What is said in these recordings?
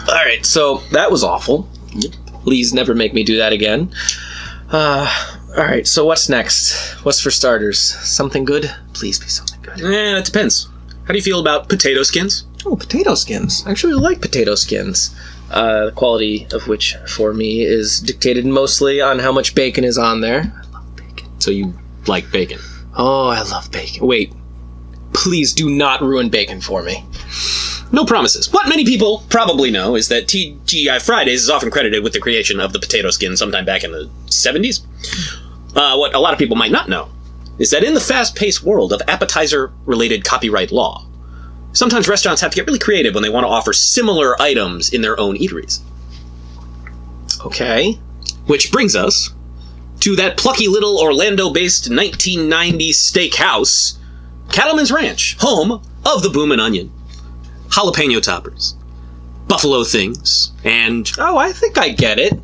Alright, so that was awful. Please never make me do that again. Alright, so what's next? What's for starters? Something good? Please be something good. It depends. How do you feel about potato skins? Oh, potato skins. I actually like potato skins. The quality of which, for me, is dictated mostly on how much bacon is on there. I love bacon. So you like bacon? Oh, I love bacon. Wait. Please do not ruin bacon for me. No promises. What many people probably know is that TGI Fridays is often credited with the creation of the potato skin sometime back in the 70s. What a lot of people might not know is that in the fast-paced world of appetizer-related copyright law, sometimes restaurants have to get really creative when they want to offer similar items in their own eateries. Okay. Which brings us to that plucky little Orlando-based 1990s steakhouse, Cattleman's Ranch, home of the Boomin' Onion, jalapeno toppers, buffalo things, and... Oh, I think I get it.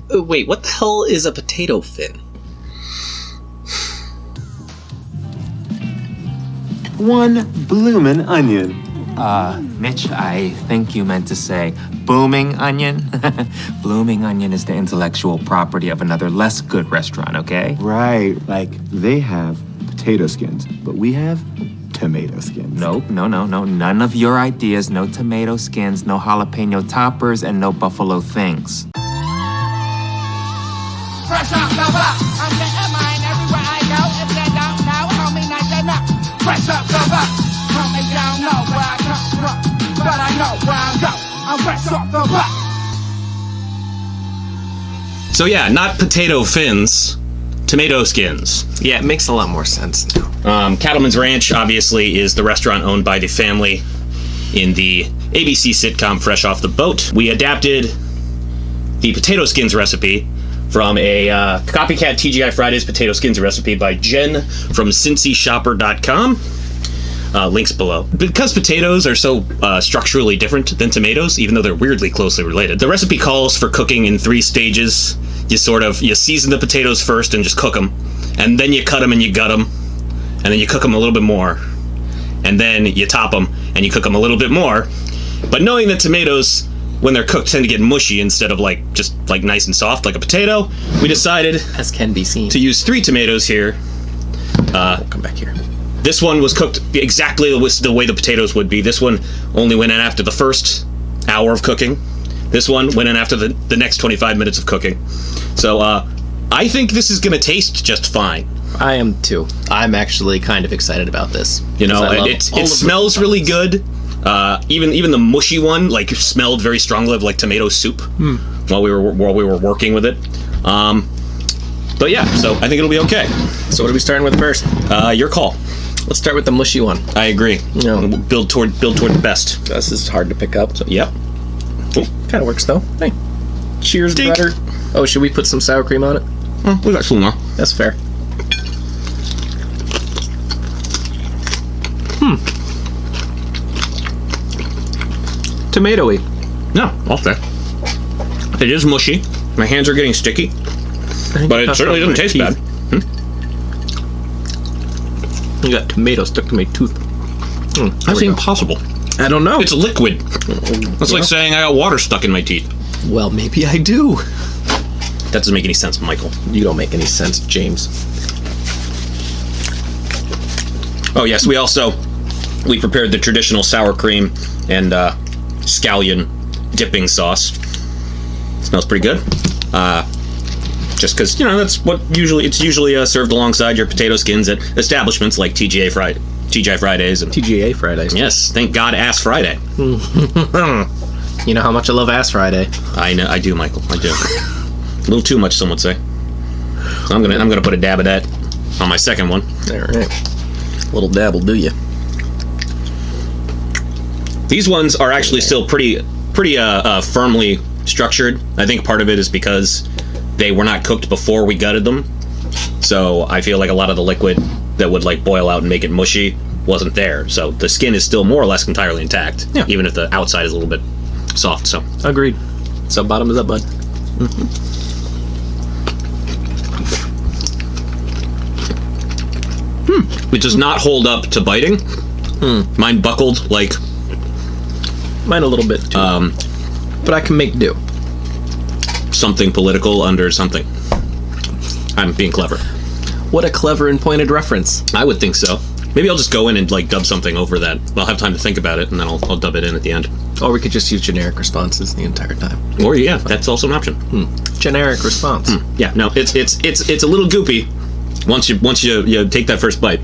Wait, what the hell is a potato fin? One bloomin' onion. Mitch, I think you meant to say booming onion. Blooming onion is the intellectual property of another less good restaurant, okay? Right, like they have potato skins, but we have tomato skins. Nope, no. None of your ideas. No tomato skins, no jalapeno toppers, and no buffalo things. Fresh off the block, I'm getting mine everywhere I go. If you don't know, homie, now you know. Fresh off the block, homie, you don't know where I come from, but I know where I'm going. I'm fresh off the block. So yeah, not potato fins, tomato skins. Yeah, it makes a lot more sense now. Cattleman's Ranch, obviously, is the restaurant owned by the family in the ABC sitcom Fresh Off the Boat. We adapted the potato skins recipe from a copycat TGI Fridays potato skins recipe by Jen from CincyShopper.com. Links below. Because potatoes are so structurally different than tomatoes, even though they're weirdly closely related, the recipe calls for cooking in 3 stages. You season the potatoes first and just cook them, and then you cut them and you gut them, and then you cook them a little bit more, and then you top them and you cook them a little bit more. But knowing that tomatoes, when they're cooked, tend to get mushy instead of just nice and soft like a potato, we decided, as can be seen, to use 3 tomatoes here. We'll come back here. This one was cooked exactly the way the potatoes would be. This one only went in after the first hour of cooking. This one went in after the next 25 minutes of cooking. So I think this is going to taste just fine. I am too. I'm actually kind of excired about this. You know, it smells really good. Even the mushy one smelled very strongly of tomato soup while we were working with it. But yeah, so I think it'll be okay. So what are we starting with first? Your call. Let's start with the mushy one. I agree. No. Build toward the best. This is hard to pick up. So, yep. Kind of works though. Hey. Cheers, Dink. brother. Oh, should we put some sour cream on it? We got some more. That's fair. Tomatoey. No, okay. It is mushy. My hands are getting sticky, but it certainly doesn't taste bad. You got tomato stuck to my tooth. That's impossible. I don't know. It's liquid. That's like saying I got water stuck in my teeth. Well, maybe I do. That doesn't make any sense, Michael. You don't make any sense, James. Oh yes, we prepared the traditional sour cream and scallion dipping sauce. Smells pretty good. Just because that's what it's usually served alongside your potato skins at establishments like TGI Fridays and TGA Fridays. Yes, thank God, Ass Friday. You know how much I love Ass Friday. I know, I do, Michael. I do. A little too much, some would say. So I'm gonna put a dab of that on my second one. All right. Little dab will do you. These ones are actually still pretty firmly structured. I think part of it is because they were not cooked before we gutted them, so I feel like a lot of the liquid that would boil out and make it mushy wasn't there. So the skin is still more or less entirely intact, even if the outside is a little bit soft. So agreed. So bottom is up, bud. It does not hold up to biting. Mine buckled Mine a little bit too. But I can make do. Something political under something. I'm being clever. What a clever and pointed reference. I would think so. Maybe I'll just go in and like dub something over that. I'll have time to think about it, and then I'll dub it in at the end. Or we could just use generic responses the entire time. Or yeah, that's also an option. Generic response. Yeah, no, it's a little goopy once you take that first bite.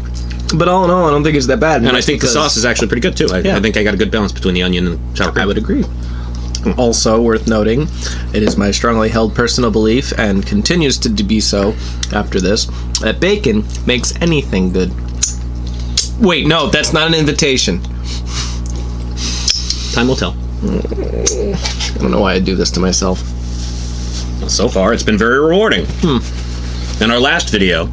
But all in all, I don't think it's that bad. And I think the sauce is actually pretty good too. I think I got a good balance between the onion and sour cream. I would agree. Also worth noting, it is my strongly held personal belief, and continues to be so after this, that bacon makes anything good. Wait, no, that's not an invitation. Time will tell. I don't know why I do this to myself. So far, it's been very rewarding. In our last video,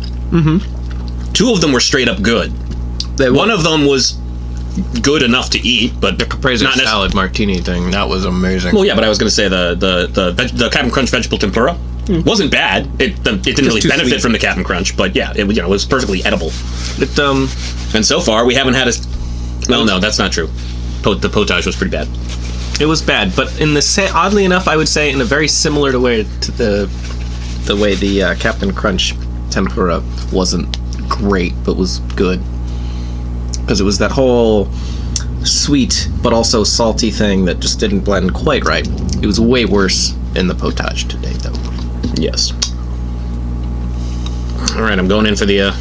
2 of them were straight up good. One of them was good enough to eat, but The caprese not salad martini thing, that was amazing. Well, yeah, but I was going to say the Captain Crunch vegetable tempura wasn't bad. It didn't really too benefit sweet. from the Captain Crunch, but yeah, it was perfectly edible. It, And so far, we haven't had a. Well, no, that's not true. The potage was pretty bad. it was bad, but in the oddly enough, I would say in a very similar way to the way the Captain Crunch tempura wasn't great, but was good. Because it was that whole sweet but also salty thing that just didn't blend quite right. It was way worse in the potage today, though. Yes. All right, I'm going in for the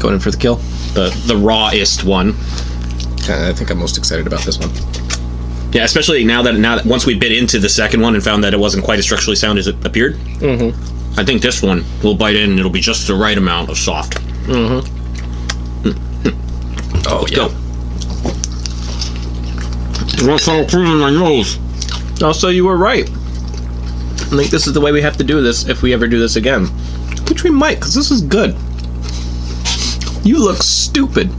Going in for the kill. the rawest one. I think I'm most excited about this one. Yeah, especially now that once we bit into the second one and found that it wasn't quite as structurally sound as it appeared. I think this one will bite in and it'll be just the right amount of soft. Oh, Go. What's all cream in my nose? Also, you were right. I think this is the way we have to do this if we ever do this again. Which we might, because this is good. You look stupid.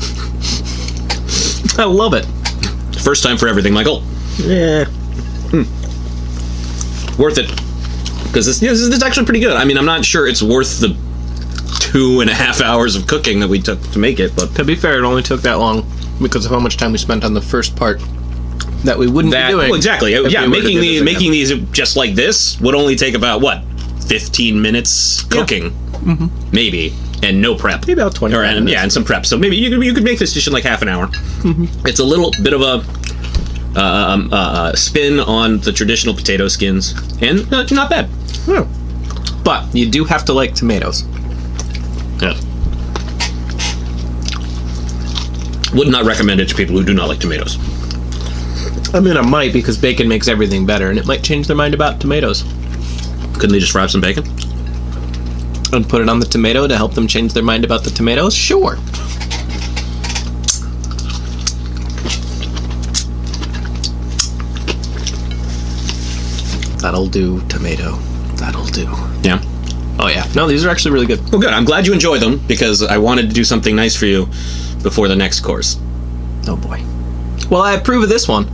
I love it. First time for everything, Michael. Yeah. Worth it. Because this is actually pretty good. I mean, I'm not sure it's worth the 2.5 hours of cooking that we took to make it, but To be fair, it only took that long because of how much time we spent on the first part that we wouldn't be doing. well, exactly. if Yeah, we were to do this again. making these just like this would only take about what 15 minutes cooking, maybe, and no prep. Maybe about 20 minutes. Yeah, and some prep. So maybe you could make this dish in like half an hour. It's a little bit of a spin on the traditional potato skins, and not bad. Yeah. But you do have to like tomatoes. Yeah. Would not recommend it to people who do not like tomatoes. I mean, I might, because bacon makes everything better, and it might change their mind about tomatoes. Couldn't they just fry up some bacon? And put it on the tomato to help them change their mind about the tomatoes? Sure. That'll do, tomato. That'll do. Yeah. Oh, yeah. No, these are actually really good. Well, good. I'm glad you enjoy them because I wanted to do something nice for you before the next course. Oh, boy. Well, I approve of this one.